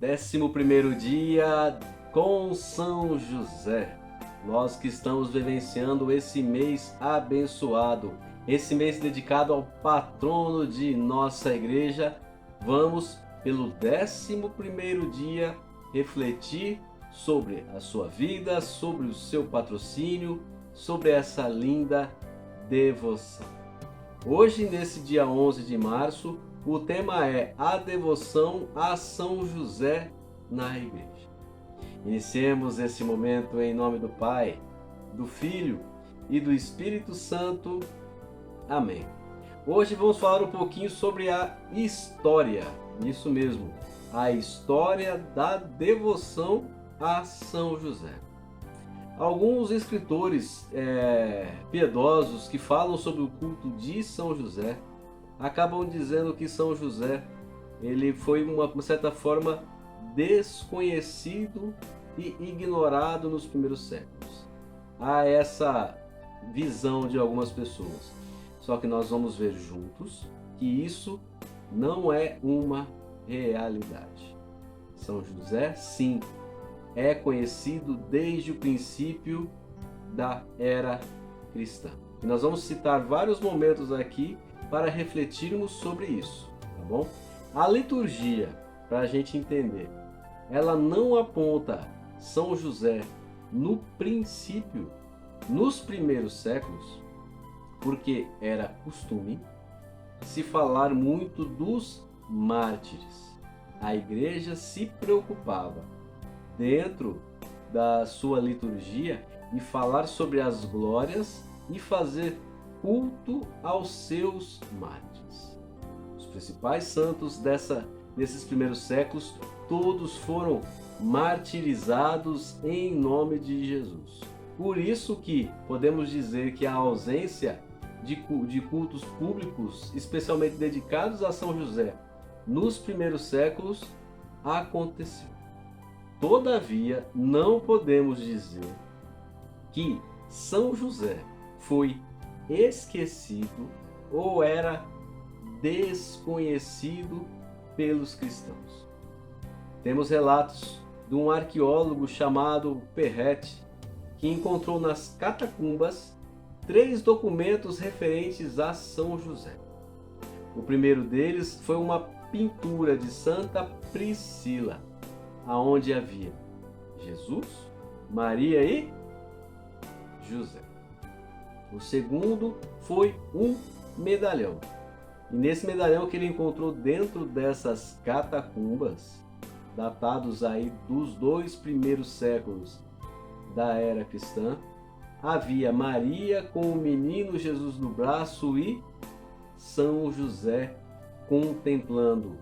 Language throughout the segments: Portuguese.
11º dia com São José. Nós que estamos vivenciando esse mês abençoado, esse mês dedicado ao patrono de nossa igreja, vamos pelo 11º dia refletir sobre a sua vida, sobre o seu patrocínio, sobre essa linda devoção. Hoje, nesse dia 11 de março, o tema é a devoção a São José na igreja. Iniciemos esse momento em nome do Pai, do Filho e do Espírito Santo. Amém. Hoje vamos falar um pouquinho sobre a história, isso mesmo, a história da devoção a São José. Alguns escritores piedosos que falam sobre o culto de São José acabam dizendo que São José ele foi, de certa forma, desconhecido e ignorado nos primeiros séculos. Há essa visão de algumas pessoas. Só que nós vamos ver juntos que isso não é uma realidade. São José, sim, é conhecido desde o princípio da era cristã. E nós vamos citar vários momentos aqui para refletirmos sobre isso, tá bom? A liturgia, para a gente entender, ela não aponta São José no princípio, nos primeiros séculos, porque era costume se falar muito dos mártires. A igreja se preocupava, dentro da sua liturgia, em falar sobre as glórias e fazer culto aos seus mártires. Os principais santos desses primeiros séculos, todos foram martirizados em nome de Jesus. Por isso que podemos dizer que a ausência de cultos públicos, especialmente dedicados a São José, nos primeiros séculos, aconteceu. Todavia, não podemos dizer que São José foi esquecido ou era desconhecido pelos cristãos. Temos relatos de um arqueólogo chamado Perret, que encontrou nas catacumbas 3 documentos referentes a São José. O primeiro deles foi uma pintura de Santa Priscila, aonde havia Jesus, Maria e José. O segundo foi um medalhão. E nesse medalhão que ele encontrou dentro dessas catacumbas, datados aí dos 2 primeiros séculos da era cristã, havia Maria com o menino Jesus no braço e São José contemplando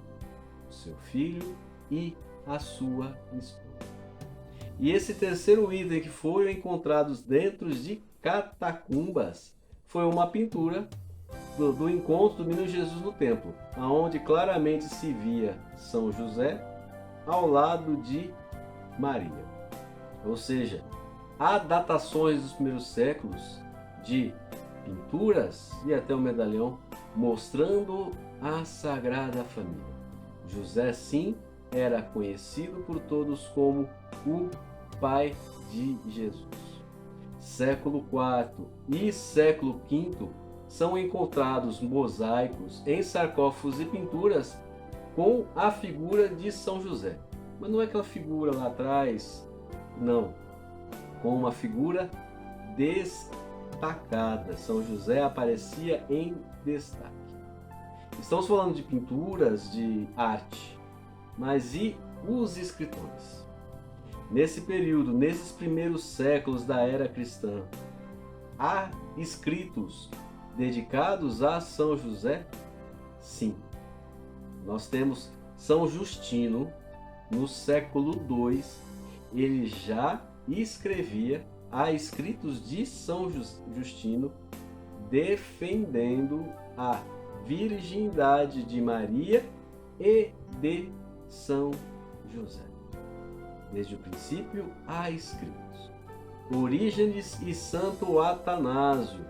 o seu filho e a sua esposa. E esse terceiro item que foram encontrados dentro de catacumbas foi uma pintura do encontro do menino Jesus no templo, aonde claramente se via São José ao lado de Maria. Ou seja, há datações dos primeiros séculos de pinturas e até um medalhão mostrando a Sagrada Família. José, sim, era conhecido por todos como o pai de Jesus. Século IV e século V são encontrados mosaicos em sarcófagos e pinturas com a figura de São José. Mas não é aquela figura lá atrás, não. Com uma figura destacada. São José aparecia em destaque. Estamos falando de pinturas, de arte. Mas e os escritores? Nesse período, nesses primeiros séculos da era cristã, há escritos dedicados a São José? Sim. Nós temos São Justino, no século II, ele já escrevia, há escritos de São Justino defendendo a virgindade de Maria e de São José. Desde o princípio há escritos. Orígenes e Santo Atanásio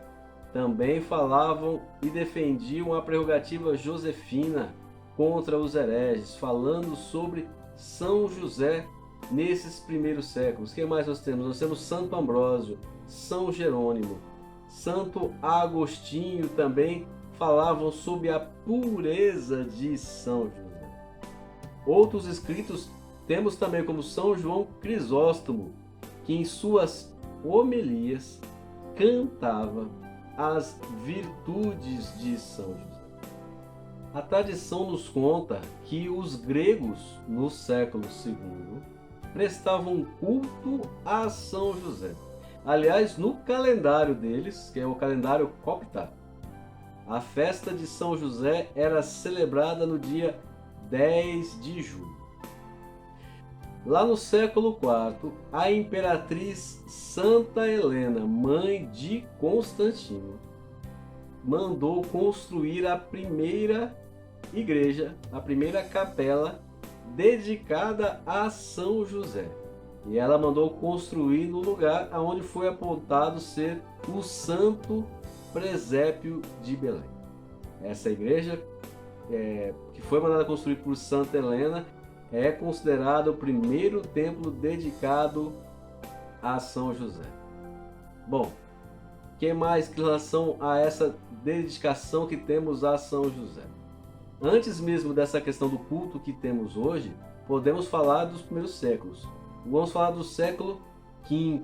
também falavam e defendiam a prerrogativa josefina contra os hereges, falando sobre São José nesses primeiros séculos. O que mais nós temos? Nós temos Santo Ambrósio, São Jerônimo, Santo Agostinho também falavam sobre a pureza de São José. Outros escritos temos também como São João Crisóstomo, que em suas homilias cantava as virtudes de São José. A tradição nos conta que os gregos, no século II, prestavam culto a São José. Aliás, no calendário deles, que é o calendário copta, a festa de São José era celebrada no dia 10 de julho. Lá no século IV, a imperatriz Santa Helena, mãe de Constantino, mandou construir a primeira igreja, a primeira capela dedicada a São José. E ela mandou construir no lugar onde foi apontado ser o Santo Presépio de Belém. Essa igreja, que foi mandada construir por Santa Helena, é considerado o primeiro templo dedicado a São José. Bom, o que mais em relação a essa dedicação que temos a São José? Antes mesmo dessa questão do culto que temos hoje, podemos falar dos primeiros séculos. Vamos falar do século V.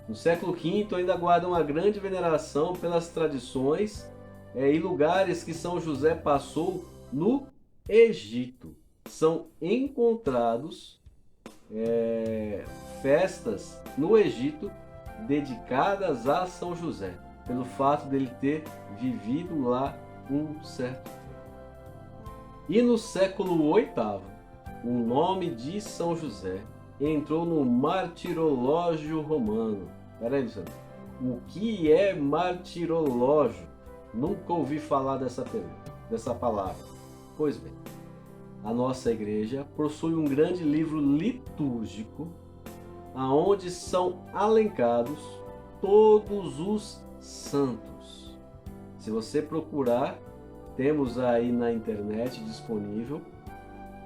No século V ainda guardam uma grande veneração pelas tradições e lugares que São José passou no Egito. São encontrados festas no Egito dedicadas a São José, pelo fato dele ter vivido lá um certo tempo. E no século VIII, o nome de São José entrou no martirológio romano. Peraí, Luciano. O que é martirológio? Nunca ouvi falar dessa palavra. Pois bem, a nossa igreja possui um grande livro litúrgico aonde são alencados todos os santos. Se você procurar, temos aí na internet disponível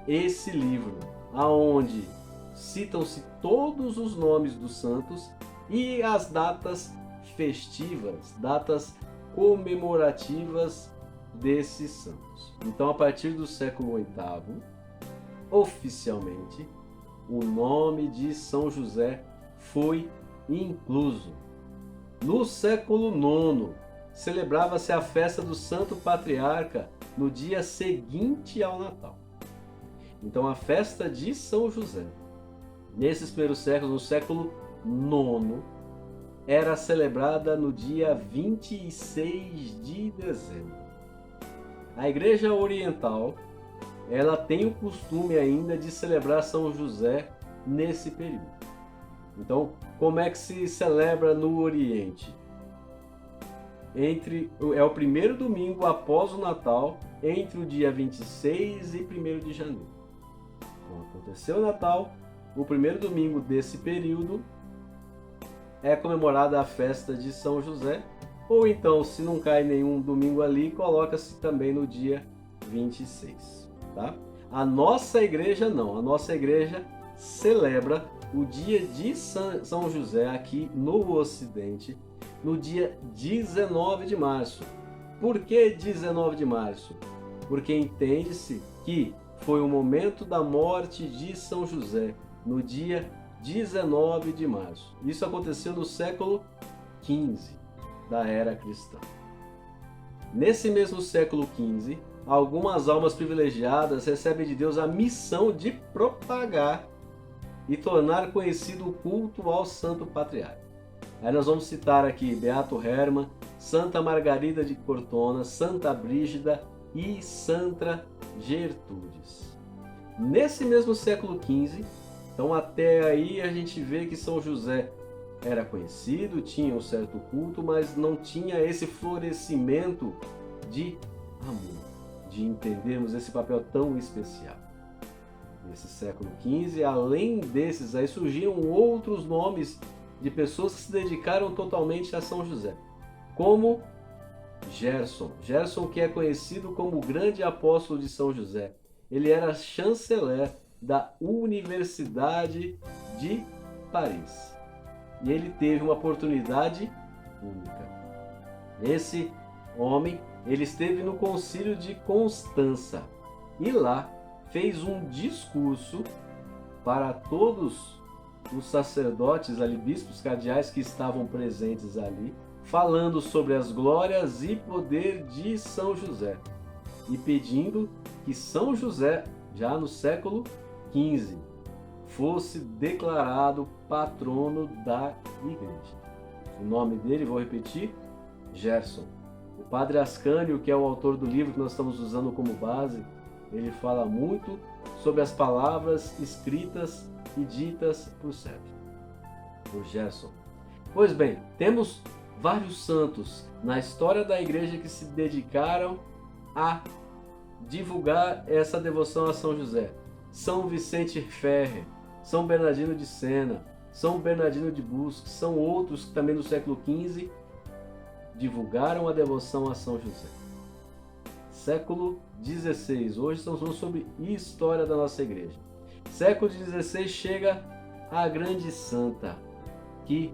esse livro, aonde citam-se todos os nomes dos santos e as datas festivas, datas comemorativas desses santos. Então, a partir do século VIII, oficialmente, o nome de São José foi incluso. No século IX, celebrava-se a festa do Santo Patriarca no dia seguinte ao Natal. Então, a festa de São José, nesses primeiros séculos, no século IX, era celebrada no dia 26 de dezembro. A Igreja Oriental, ela tem o costume ainda de celebrar São José nesse período. Então, como é que se celebra no Oriente? É o primeiro domingo após o Natal, entre o dia 26 e 1º de janeiro. Então, aconteceu o Natal, o primeiro domingo desse período é comemorada a festa de São José, ou então, se não cai nenhum domingo ali, coloca-se também no dia 26. Tá? A nossa igreja não, a nossa igreja celebra o dia de São José aqui no Ocidente, no dia 19 de março. Por que 19 de março? Porque entende-se que foi o momento da morte de São José, no dia 19 de março. Isso aconteceu no século XV da era cristã. Nesse mesmo século XV, algumas almas privilegiadas recebem de Deus a missão de propagar e tornar conhecido o culto ao Santo Patriarca. Aí nós vamos citar aqui Beato Herman, Santa Margarida de Cortona, Santa Brígida e Santa Gertrudes. Nesse mesmo século XV, então até aí a gente vê que São José era conhecido, tinha um certo culto, mas não tinha esse florescimento de amor, de entendermos esse papel tão especial. Nesse século XV, além desses, aí surgiam outros nomes de pessoas que se dedicaram totalmente a São José, como Gerson. Gerson, que é conhecido como o grande apóstolo de São José. Ele era chanceler da Universidade de Paris. E ele teve uma oportunidade única. Esse homem, ele esteve no Concílio de Constança e lá fez um discurso para todos os sacerdotes ali, bispos, cardeais que estavam presentes ali, falando sobre as glórias e poder de São José e pedindo que São José, já no século XV, fosse declarado patrono da igreja. O nome dele, vou repetir, Gerson. O padre Ascânio, que é o autor do livro que nós estamos usando como base, ele fala muito sobre as palavras escritas e ditas por Sérgio, por Gerson. Pois bem, temos vários santos na história da igreja que se dedicaram a divulgar essa devoção a São José. São Vicente Ferrer, São Bernardino de Sena, São Bernardino de Busque, são outros que também no século XV divulgaram a devoção a São José. Século XVI, hoje estamos falando sobre história da nossa igreja. Século XVI chega a grande santa, que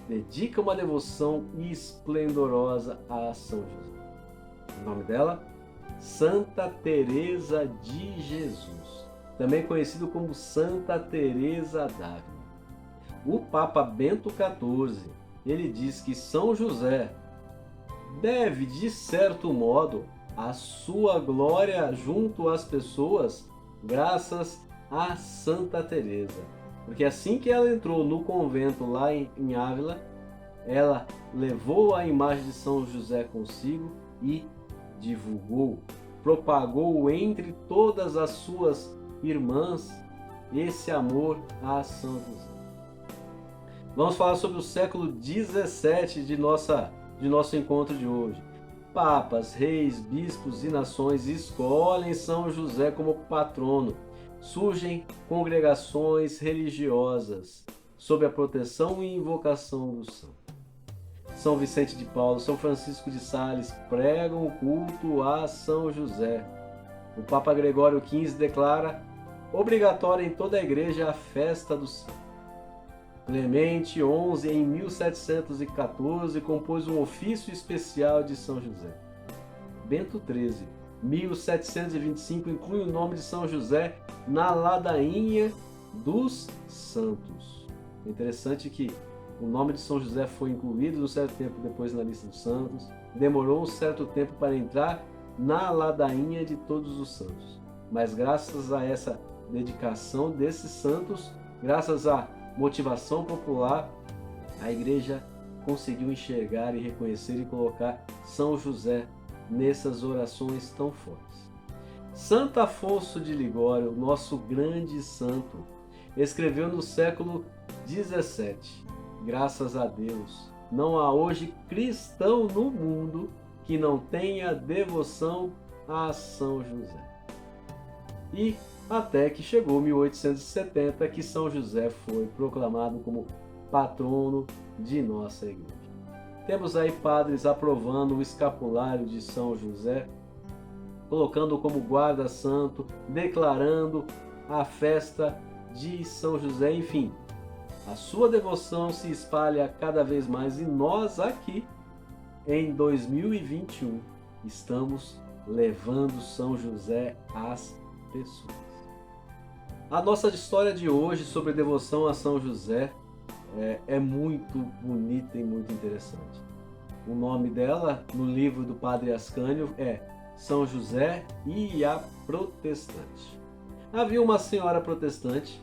dedica uma devoção esplendorosa a São José. O nome dela? Santa Teresa de Jesus, também conhecido como Santa Teresa d'Ávila. O Papa Bento XIV, ele diz que São José deve, de certo modo, a sua glória junto às pessoas graças a Santa Teresa. Porque assim que ela entrou no convento lá em Ávila, ela levou a imagem de São José consigo e divulgou, propagou entre todas as suas irmãs esse amor a São José. Vamos falar sobre o século XVII de nosso encontro de hoje. Papas, reis, bispos e nações escolhem São José como patrono. Surgem congregações religiosas sob a proteção e invocação do santo. São Vicente de Paulo, São Francisco de Sales pregam o culto a São José. O Papa Gregório XV declara obrigatória em toda a igreja a festa do santo. Clemente XI, em 1714, compôs um ofício especial de São José. Bento XIII, 1725, inclui o nome de São José na ladainha dos santos. É interessante que o nome de São José foi incluído um certo tempo depois na lista dos santos, demorou um certo tempo para entrar na ladainha de todos os santos. Mas graças a essa dedicação desses santos, graças à motivação popular, a igreja conseguiu enxergar e reconhecer e colocar São José nessas orações tão fortes. Santo Afonso de Ligório, nosso grande santo, escreveu no século XVII: graças a Deus, não há hoje cristão no mundo que não tenha devoção a São José. E até que chegou 1870, que São José foi proclamado como patrono de nossa igreja. Temos aí padres aprovando o escapulário de São José, colocando como guarda-santo, declarando a festa de São José, enfim. A sua devoção se espalha cada vez mais e nós aqui, em 2021, estamos levando São José às pessoas. A nossa história de hoje sobre devoção a São José é muito bonita e muito interessante. O nome dela, no livro do Padre Ascânio, é São José e a Protestante. Havia uma senhora protestante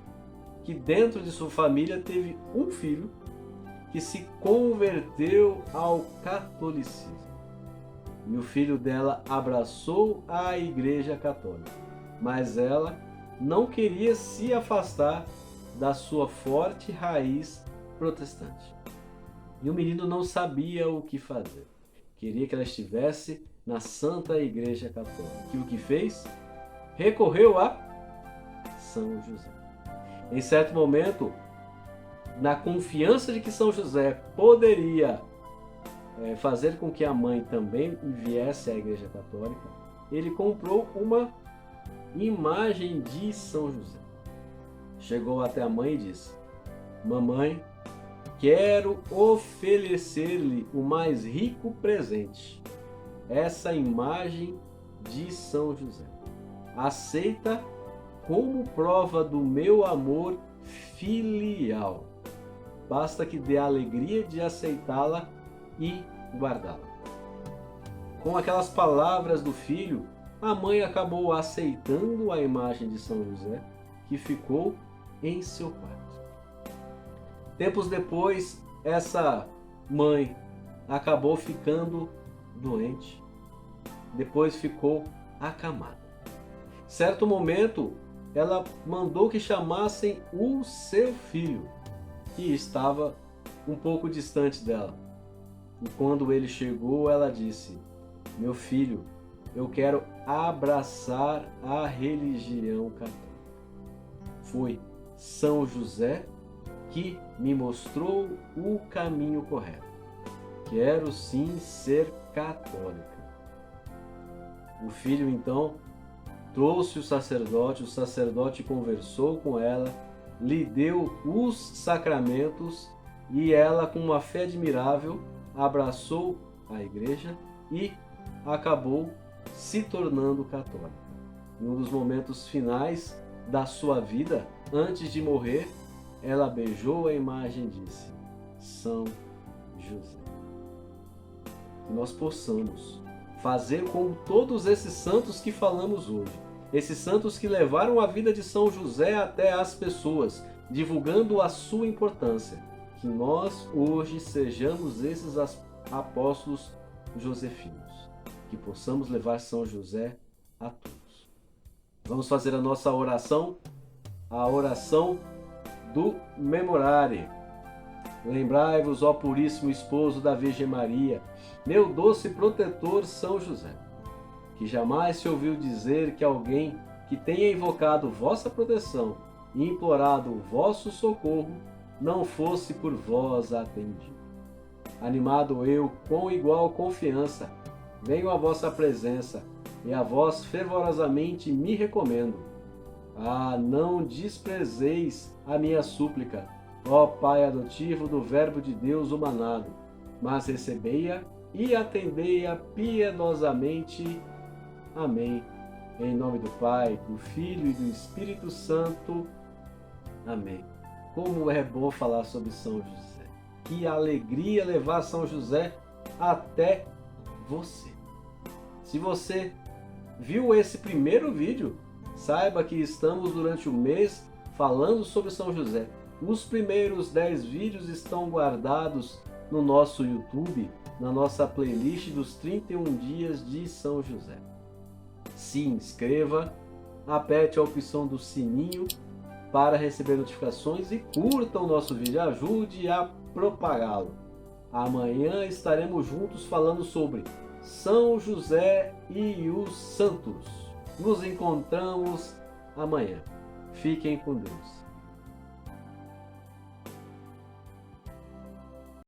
que dentro de sua família teve um filho que se converteu ao catolicismo. E o filho dela abraçou a Igreja Católica, mas ela não queria se afastar da sua forte raiz protestante. E o menino não sabia o que fazer. Queria que ela estivesse na Santa Igreja Católica. E o que fez? Recorreu a São José. Em certo momento, na confiança de que São José poderia fazer com que a mãe também viesse à Igreja Católica, ele comprou uma imagem de São José. chegou até a mãe e disse: Mamãe, quero oferecer-lhe o mais rico presente, essa imagem de São José. Aceita como prova do meu amor filial. Basta que dê a alegria de aceitá-la e guardá-la. Com aquelas palavras do filho, a mãe acabou aceitando a imagem de São José, que ficou em seu quarto. Tempos depois, essa mãe acabou ficando doente. Depois ficou acamada. Certo momento, ela mandou que chamassem o seu filho, que estava um pouco distante dela. E quando ele chegou, ela disse: Meu filho, eu quero abraçar a religião católica. Foi São José que me mostrou o caminho correto. Quero sim ser católica. O filho então trouxe o sacerdote conversou com ela, lhe deu os sacramentos e ela, com uma fé admirável, abraçou a igreja e acabou se tornando católica. Em um dos momentos finais da sua vida, antes de morrer, ela beijou a imagem e disse: São José. Que nós possamos fazer como todos esses santos que falamos hoje, esses santos que levaram a vida de São José até as pessoas, divulgando a sua importância. Que nós hoje sejamos esses apóstolos josefinos, que possamos levar São José a todos. Vamos fazer a nossa oração, a oração do Memorare. Lembrai-vos, ó puríssimo esposo da Virgem Maria, meu doce protetor São José, que jamais se ouviu dizer que alguém que tenha invocado vossa proteção e implorado o vosso socorro não fosse por vós atendido. Animado eu, com igual confiança, venho à vossa presença e a vós fervorosamente me recomendo. Ah, não desprezeis a minha súplica, ó Pai adotivo do Verbo de Deus humanado, mas recebei-a e atendei-a piedosamente. Amém. Em nome do Pai, do Filho e do Espírito Santo. Amém. Como é bom falar sobre São José. Que alegria levar São José até você. Se você viu esse primeiro vídeo, saiba que estamos durante o mês falando sobre São José. Os primeiros 10 vídeos estão guardados no nosso YouTube, na nossa playlist dos 31 dias de São José. Se inscreva, aperte a opção do sininho para receber notificações e curta o nosso vídeo, ajude a propagá-lo. Amanhã estaremos juntos falando sobre São José e os santos. Nos encontramos amanhã. Fiquem com Deus.